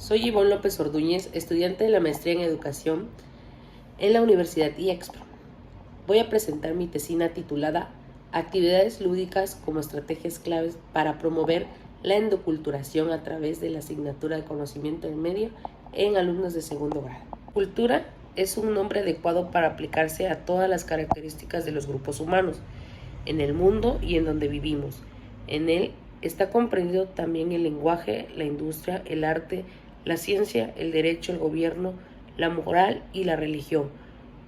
Soy Ivonne López Ordúñez, estudiante de la maestría en educación en la Universidad IEXPRO. Voy a presentar mi tesina titulada Actividades lúdicas como estrategias claves para promover la endoculturación a través de la asignatura de conocimiento del medio en alumnos de segundo grado. Cultura es un nombre adecuado para aplicarse a todas las características de los grupos humanos, en el mundo y en donde vivimos. En él está comprendido también el lenguaje, la industria, el arte, la ciencia, el derecho, el gobierno, la moral y la religión,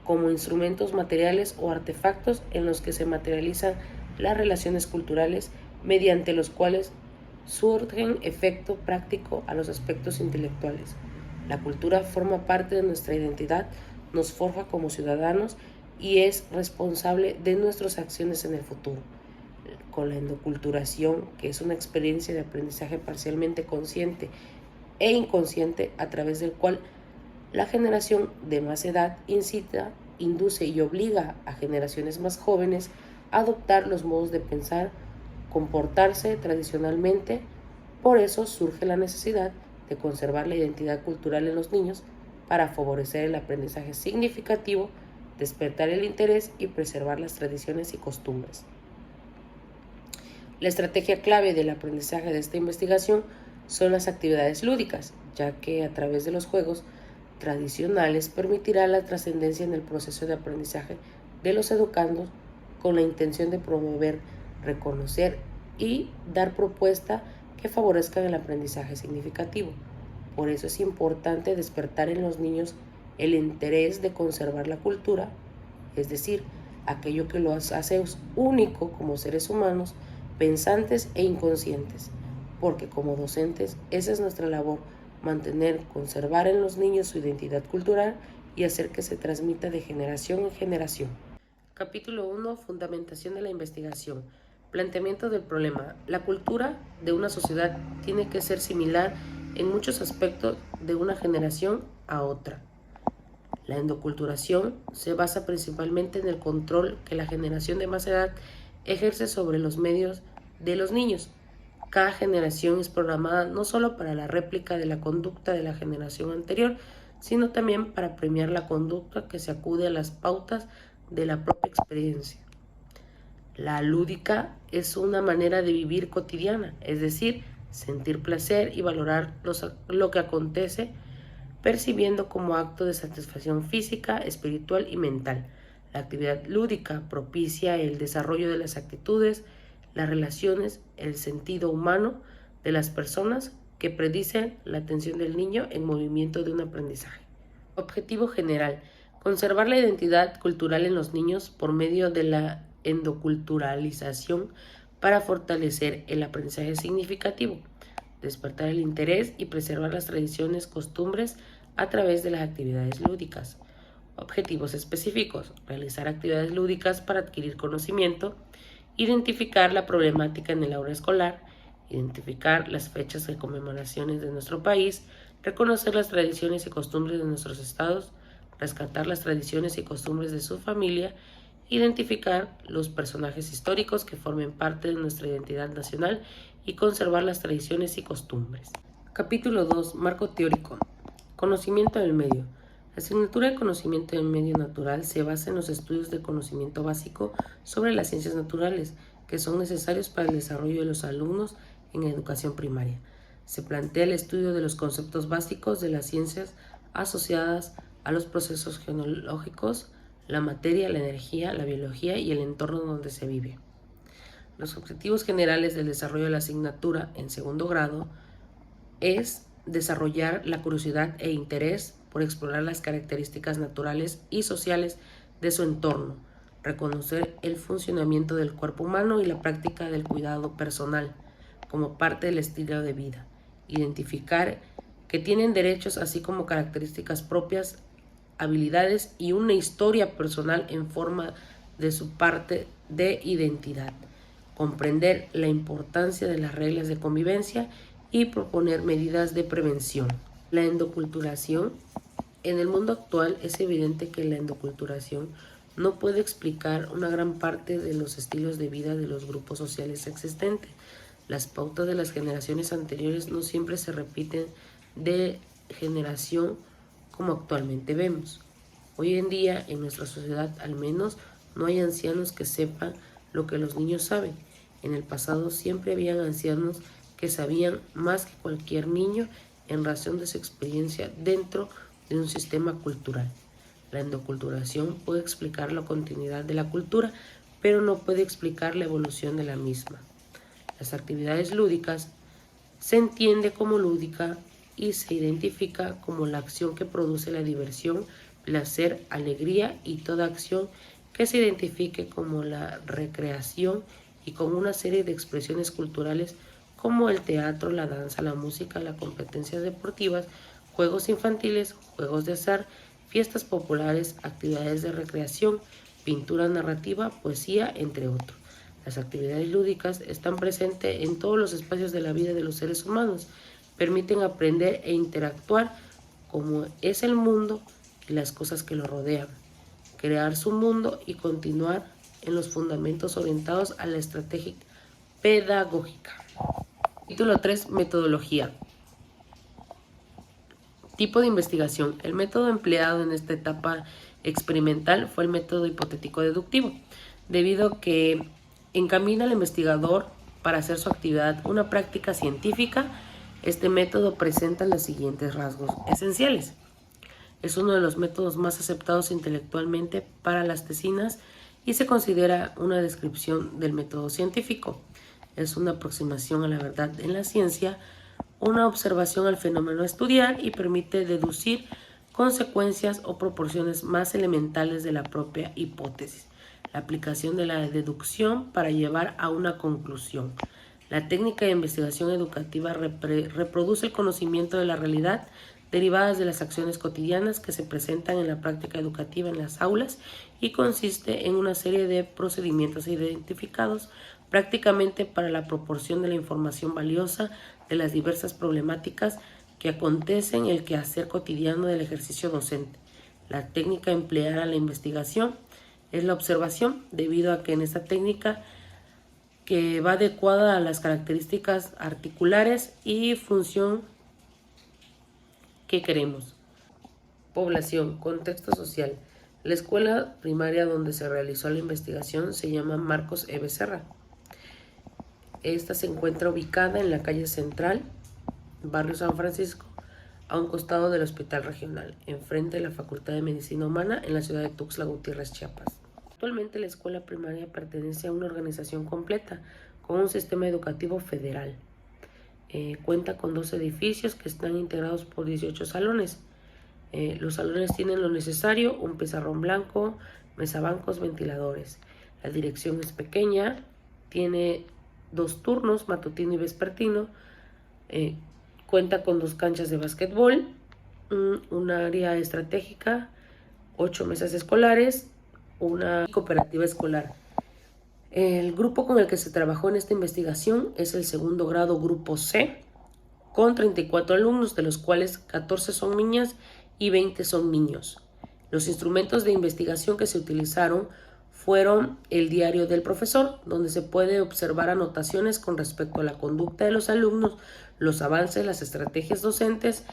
como instrumentos materiales o artefactos en los que se materializan las relaciones culturales mediante los cuales surgen efecto práctico a los aspectos intelectuales. La cultura forma parte de nuestra identidad, nos forja como ciudadanos y es responsable de nuestras acciones en el futuro. Con la endoculturación, que es una experiencia de aprendizaje parcialmente consciente e inconsciente a través del cual la generación de más edad incita, induce y obliga a generaciones más jóvenes a adoptar los modos de pensar, comportarse tradicionalmente. Por eso surge la necesidad de conservar la identidad cultural en los niños para favorecer el aprendizaje significativo, despertar el interés y preservar las tradiciones y costumbres. La estrategia clave del aprendizaje de esta investigación son las actividades lúdicas, ya que a través de los juegos tradicionales permitirá la trascendencia en el proceso de aprendizaje de los educandos con la intención de promover, reconocer y dar propuestas que favorezcan el aprendizaje significativo. Por eso es importante despertar en los niños el interés de conservar la cultura, es decir, aquello que los hace único como seres humanos, pensantes e inconscientes, porque como docentes esa es nuestra labor, mantener, conservar en los niños su identidad cultural y hacer que se transmita de generación en generación. Capítulo 1. Fundamentación de la investigación. Planteamiento del problema. La cultura de una sociedad tiene que ser similar en muchos aspectos de una generación a otra. La endoculturación se basa principalmente en el control que la generación de más edad ejerce sobre los medios de los niños. Cada generación es programada no solo para la réplica de la conducta de la generación anterior, sino también para premiar la conducta que se acude a las pautas de la propia experiencia. La lúdica es una manera de vivir cotidiana, es decir, sentir placer y valorar lo que acontece, percibiendo como acto de satisfacción física, espiritual y mental. La actividad lúdica propicia el desarrollo de las actitudes, las relaciones, el sentido humano de las personas que predicen la atención del niño en movimiento de un aprendizaje. Objetivo general: conservar la identidad cultural en los niños por medio de la endoculturalización para fortalecer el aprendizaje significativo, despertar el interés y preservar las tradiciones, costumbres a través de las actividades lúdicas. Objetivos específicos: realizar actividades lúdicas para adquirir conocimiento, identificar la problemática en el aula escolar, identificar las fechas de conmemoraciones de nuestro país, reconocer las tradiciones y costumbres de nuestros estados, rescatar las tradiciones y costumbres de su familia, identificar los personajes históricos que formen parte de nuestra identidad nacional y conservar las tradiciones y costumbres. Capítulo 2. Marco teórico. Conocimiento del medio. La asignatura de conocimiento del medio natural se basa en los estudios de conocimiento básico sobre las ciencias naturales, que son necesarios para el desarrollo de los alumnos en educación primaria. Se plantea el estudio de los conceptos básicos de las ciencias asociadas a los procesos geológicos, la materia, la energía, la biología y el entorno donde se vive. Los objetivos generales del desarrollo de la asignatura en segundo grado es desarrollar la curiosidad e interés por explorar las características naturales y sociales de su entorno, reconocer el funcionamiento del cuerpo humano y la práctica del cuidado personal como parte del estilo de vida, identificar que tienen derechos así como características propias, habilidades y una historia personal en forma de su parte de identidad, comprender la importancia de las reglas de convivencia y proponer medidas de prevención. La endoculturación. En el mundo actual es evidente que la endoculturación no puede explicar una gran parte de los estilos de vida de los grupos sociales existentes. Las pautas de las generaciones anteriores no siempre se repiten de generación como actualmente vemos. Hoy en día, en nuestra sociedad al menos, no hay ancianos que sepan lo que los niños saben. En el pasado siempre habían ancianos que sabían más que cualquier niño en razón de su experiencia dentro de un sistema cultural. La endoculturación puede explicar la continuidad de la cultura, pero no puede explicar la evolución de la misma. Las actividades lúdicas se entiende como lúdica y se identifica como la acción que produce la diversión, placer, alegría y toda acción que se identifique como la recreación y con una serie de expresiones culturales como el teatro, la danza, la música, las competencias deportivas, juegos infantiles, juegos de azar, fiestas populares, actividades de recreación, pintura narrativa, poesía, entre otros. Las actividades lúdicas están presentes en todos los espacios de la vida de los seres humanos, permiten aprender e interactuar como es el mundo y las cosas que lo rodean, crear su mundo y continuar en los fundamentos orientados a la estrategia pedagógica. Título 3. Metodología. Tipo de investigación. El método empleado en esta etapa experimental fue el método hipotético deductivo, debido a que encamina al investigador para hacer su actividad una práctica científica. Este método presenta los siguientes rasgos esenciales. Es uno de los métodos más aceptados intelectualmente para las tesinas y se considera una descripción del método científico. Es una aproximación a la verdad en la ciencia, una observación al fenómeno a estudiar y permite deducir consecuencias o proporciones más elementales de la propia hipótesis. La aplicación de la deducción para llevar a una conclusión. La técnica de investigación educativa reproduce el conocimiento de la realidad derivadas de las acciones cotidianas que se presentan en la práctica educativa en las aulas y consiste en una serie de procedimientos identificados prácticamente para la proporción de la información valiosa de las diversas problemáticas que acontecen en el quehacer cotidiano del ejercicio docente. La técnica empleada en la investigación es la observación, debido a que en esta técnica que va adecuada a las características articulares y función que queremos. Población, contexto social. La escuela primaria donde se realizó la investigación se llama Marcos E. Becerra. Esta se encuentra ubicada en la calle Central, barrio San Francisco, a un costado del Hospital Regional, enfrente de la Facultad de Medicina Humana en la ciudad de Tuxtla Gutiérrez, Chiapas. Actualmente la escuela primaria pertenece a una organización completa con un sistema educativo federal. Cuenta con 2 edificios que están integrados por 18 salones. Los salones tienen lo necesario: un pizarrón blanco, mesabancos, ventiladores. La dirección es pequeña, tiene 2 turnos, matutino y vespertino. Cuenta con 2 canchas de básquetbol, un área estratégica, 8 mesas escolares, una cooperativa escolar. El grupo con el que se trabajó en esta investigación es el segundo grado grupo C, con 34 alumnos, de los cuales 14 son niñas y 20 son niños. Los instrumentos de investigación que se utilizaron fueron el diario del profesor, donde se puede observar anotaciones con respecto a la conducta de los alumnos, los avances, las estrategias docentes,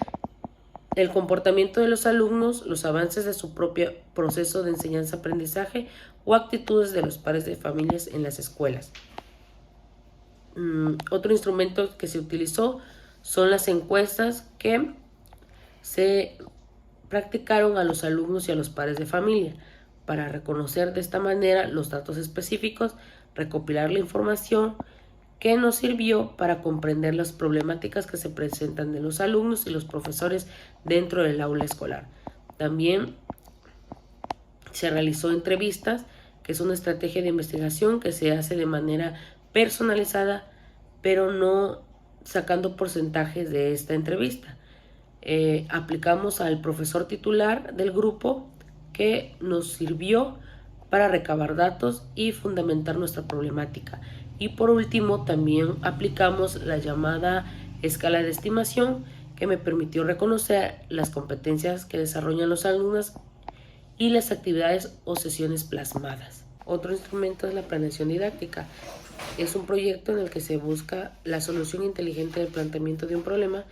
el comportamiento de los alumnos, los avances de su propio proceso de enseñanza-aprendizaje o actitudes de los padres de familias en las escuelas. Otro instrumento que se utilizó son las encuestas que se practicaron a los alumnos y a los padres de familia para reconocer de esta manera los datos específicos, recopilar la información que nos sirvió para comprender las problemáticas que se presentan de los alumnos y los profesores dentro del aula escolar. También se realizó entrevistas, que es una estrategia de investigación que se hace de manera personalizada, pero no sacando porcentajes de esta entrevista. Aplicamos al profesor titular del grupo, que nos sirvió para recabar datos y fundamentar nuestra problemática. Y por último, también aplicamos la llamada escala de estimación, que me permitió reconocer las competencias que desarrollan los alumnos y las actividades o sesiones plasmadas. Otro instrumento es la planeación didáctica. Es un proyecto en el que se busca la solución inteligente del planteamiento de un problema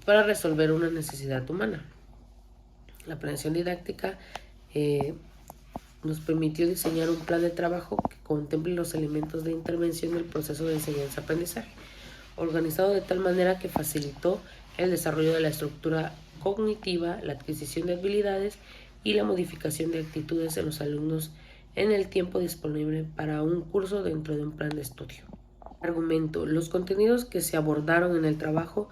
para resolver una necesidad humana. La planeación didáctica nos permitió diseñar un plan de trabajo que contemple los elementos de intervención del proceso de enseñanza-aprendizaje, organizado de tal manera que facilitó el desarrollo de la estructura cognitiva, la adquisición de habilidades y la modificación de actitudes en los alumnos en el tiempo disponible para un curso dentro de un plan de estudio. Argumento. Los contenidos que se abordaron en el trabajo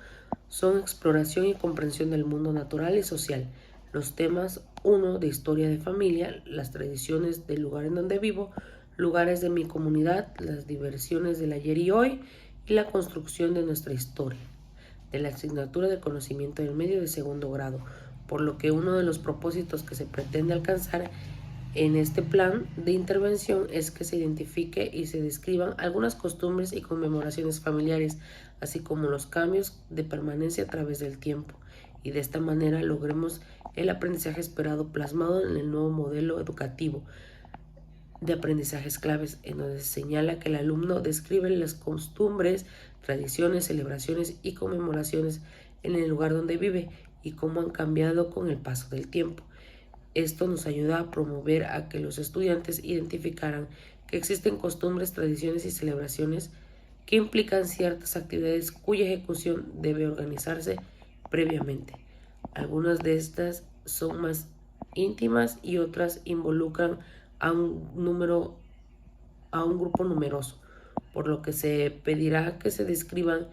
son exploración y comprensión del mundo natural y social. Los temas 1 de historia de familia, las tradiciones del lugar en donde vivo, lugares de mi comunidad, las diversiones del ayer y hoy y la construcción de nuestra historia, de la asignatura de conocimiento del medio de segundo grado, por lo que uno de los propósitos que se pretende alcanzar en este plan de intervención es que se identifique y se describan algunas costumbres y conmemoraciones familiares, así como los cambios de permanencia a través del tiempo, y de esta manera logremos el aprendizaje esperado plasmado en el nuevo modelo educativo de aprendizajes claves, en donde se señala que el alumno describe las costumbres, tradiciones, celebraciones y conmemoraciones en el lugar donde vive y cómo han cambiado con el paso del tiempo. Esto nos ayuda a promover a que los estudiantes identificaran que existen costumbres, tradiciones y celebraciones que implican ciertas actividades cuya ejecución debe organizarse previamente. Algunas de estas son más íntimas y otras involucran a un grupo numeroso, por lo que se pedirá que se describan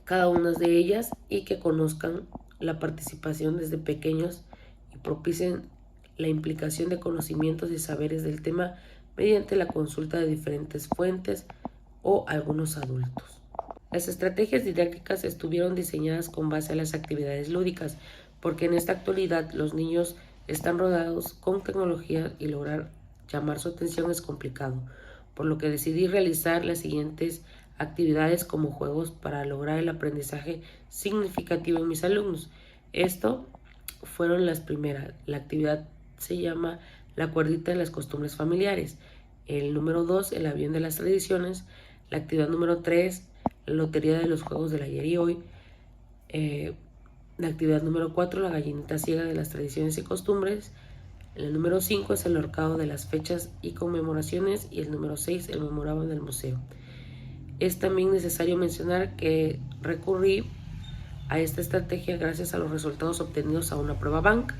cada una de ellas y que conozcan la participación desde pequeños y propicien la implicación de conocimientos y saberes del tema mediante la consulta de diferentes fuentes o algunos adultos. Las estrategias didácticas estuvieron diseñadas con base a las actividades lúdicas, porque en esta actualidad los niños están rodeados con tecnología y lograr llamar su atención es complicado, por lo que decidí realizar las siguientes actividades como juegos para lograr el aprendizaje significativo en mis alumnos. Esto fueron las primeras. La actividad se llama la cuerdita de las costumbres familiares. El número 2, el avión de las tradiciones. La actividad número 3, la lotería de los juegos del ayer y hoy. La actividad número 4, la gallinita ciega de las tradiciones y costumbres. El número 5 es el ahorcado de las fechas y conmemoraciones. Y el número 6, el memorável del museo. Es también necesario mencionar que recurrí a esta estrategia gracias a los resultados obtenidos a una prueba Bank,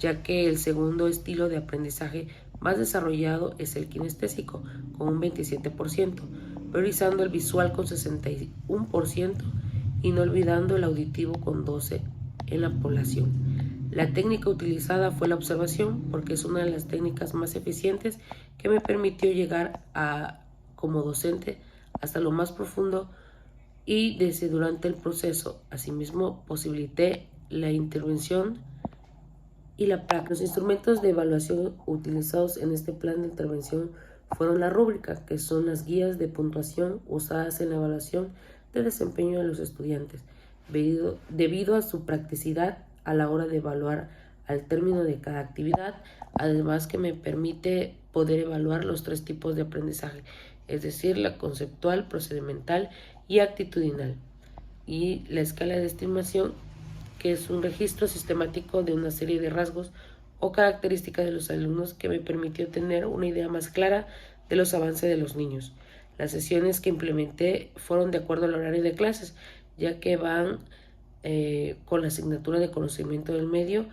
ya que el segundo estilo de aprendizaje más desarrollado es el kinestésico, con un 27%, priorizando el visual con 61% y no olvidando el auditivo con 12% en la población. La técnica utilizada fue la observación, porque es una de las técnicas más eficientes que me permitió llegar como docente hasta lo más profundo y desde durante el proceso. Asimismo, posibilité la intervención y la práctica. Los instrumentos de evaluación utilizados en este plan de intervención fueron la rúbrica, que son las guías de puntuación usadas en la evaluación de desempeño de los estudiantes, debido a su practicidad a la hora de evaluar al término de cada actividad, además que me permite poder evaluar los 3 tipos de aprendizaje, es decir, la conceptual, procedimental y actitudinal, y la escala de estimación, que es un registro sistemático de una serie de rasgos o características de los alumnos que me permitió tener una idea más clara de los avances de los niños. Las sesiones que implementé fueron de acuerdo al horario de clases, ya que van con la asignatura de conocimiento del medio.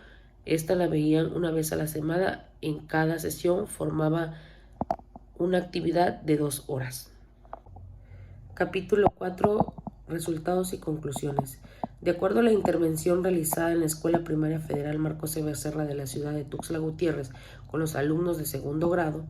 Esta la veían una vez a la semana. En cada sesión formaba una actividad de 2 horas. Capítulo 4. Resultados y conclusiones. De acuerdo a la intervención realizada en la Escuela Primaria Federal Marcos C. Becerra de la ciudad de Tuxtla Gutiérrez con los alumnos de segundo grado,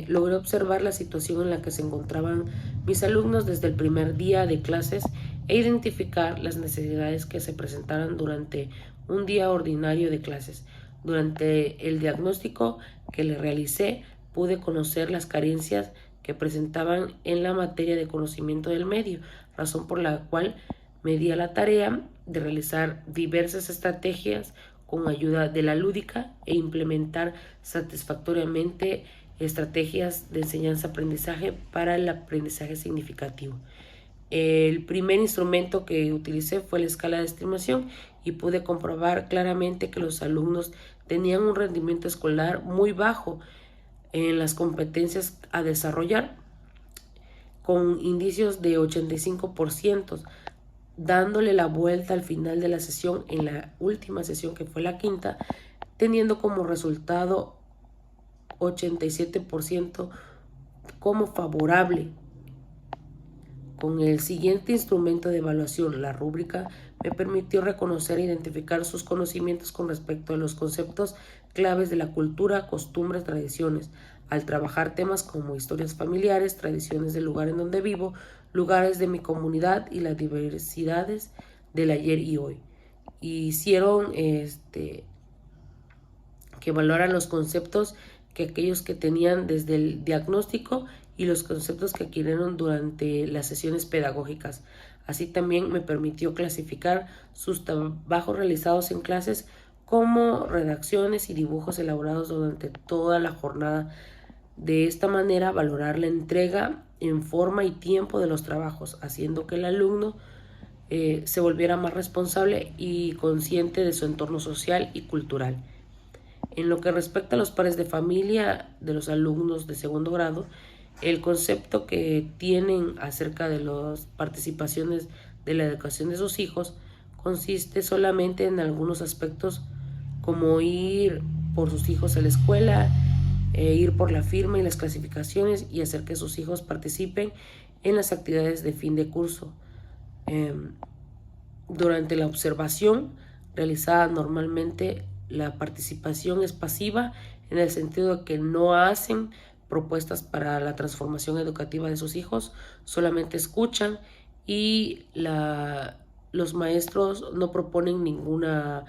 logré observar la situación en la que se encontraban mis alumnos desde el primer día de clases e identificar las necesidades que se presentaran durante un día ordinario de clases. Durante el diagnóstico que le realicé, pude conocer las carencias que presentaban en la materia de conocimiento del medio, razón por la cual me di a la tarea de realizar diversas estrategias con ayuda de la lúdica e implementar satisfactoriamente estrategias de enseñanza-aprendizaje para el aprendizaje significativo. El primer instrumento que utilicé fue la escala de estimación y pude comprobar claramente que los alumnos tenían un rendimiento escolar muy bajo en las competencias a desarrollar, con indicios de 85%, dándole la vuelta al final de la sesión, en la última sesión que fue la quinta, teniendo como resultado 87% como favorable. Con el siguiente instrumento de evaluación, la rúbrica, me permitió reconocer e identificar sus conocimientos con respecto a los conceptos claves de la cultura, costumbres, tradiciones, al trabajar temas como historias familiares, tradiciones del lugar en donde vivo, lugares de mi comunidad y las diversidades del ayer y hoy. Hicieron que valoran los conceptos que aquellos que tenían desde el diagnóstico y los conceptos que adquirieron durante las sesiones pedagógicas. Así también me permitió clasificar sus trabajos realizados en clases como redacciones y dibujos elaborados durante toda la jornada. De esta manera, valorar la entrega en forma y tiempo de los trabajos, haciendo que el alumno se volviera más responsable y consciente de su entorno social y cultural. En lo que respecta a los pares de familia de los alumnos de segundo grado, el concepto que tienen acerca de las participaciones de la educación de sus hijos consiste solamente en algunos aspectos como ir por sus hijos a la escuela, ir por la firma y las clasificaciones y hacer que sus hijos participen en las actividades de fin de curso. Durante la observación realizada normalmente, la participación es pasiva en el sentido de que no hacen propuestas para la transformación educativa de sus hijos, solamente escuchan y los maestros no proponen ninguna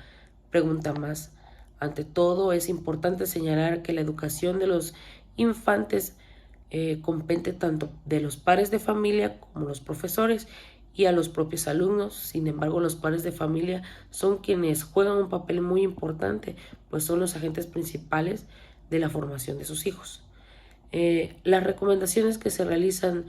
pregunta más. Ante todo, es importante señalar que la educación de los infantes compete tanto de los padres de familia como los profesores y a los propios alumnos. Sin embargo, los padres de familia son quienes juegan un papel muy importante, pues son los agentes principales de la formación de sus hijos. Las recomendaciones que se realizan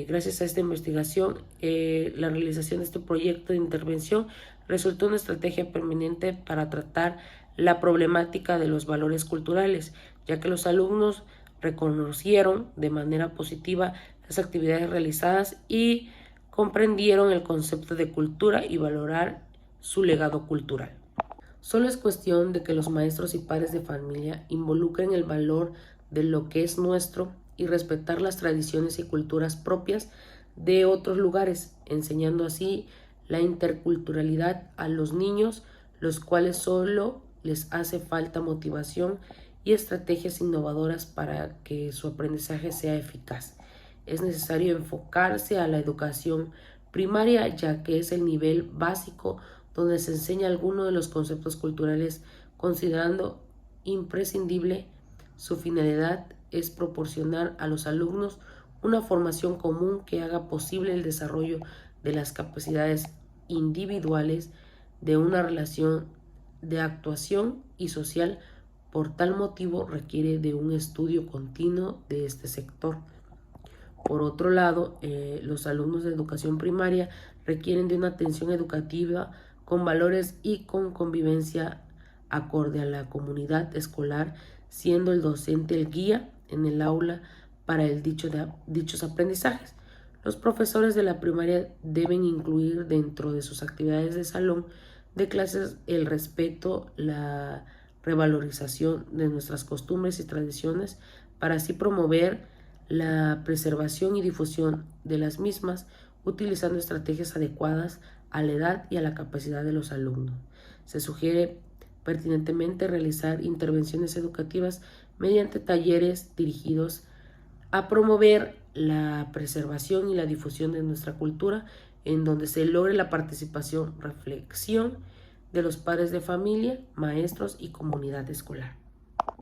gracias a esta investigación, la realización de este proyecto de intervención resultó una estrategia permanente para tratar la problemática de los valores culturales, ya que los alumnos reconocieron de manera positiva las actividades realizadas y comprendieron el concepto de cultura y valorar su legado cultural. Solo es cuestión de que los maestros y padres de familia involucren el valor de lo que es nuestro y respetar las tradiciones y culturas propias de otros lugares, enseñando así la interculturalidad a los niños, los cuales solo les hace falta motivación y estrategias innovadoras para que su aprendizaje sea eficaz. Es necesario enfocarse a la educación primaria, ya que es el nivel básico donde se enseña alguno de los conceptos culturales, considerando imprescindible. Su finalidad es proporcionar a los alumnos una formación común que haga posible el desarrollo de las capacidades individuales de una relación de actuación y social. Por tal motivo, requiere de un estudio continuo de este sector. Por otro lado, los alumnos de educación primaria requieren de una atención educativa con valores y con convivencia acorde a la comunidad escolar, siendo el docente el guía en el aula para dichos aprendizajes. Los profesores de la primaria deben incluir dentro de sus actividades de salón de clases el respeto, la revalorización de nuestras costumbres y tradiciones, para así promover la preservación y difusión de las mismas, utilizando estrategias adecuadas a la edad y a la capacidad de los alumnos. Se sugiere pertinentemente realizar intervenciones educativas mediante talleres dirigidos a promover la preservación y la difusión de nuestra cultura, en donde se logre la participación, reflexión de los padres de familia, maestros y comunidad escolar.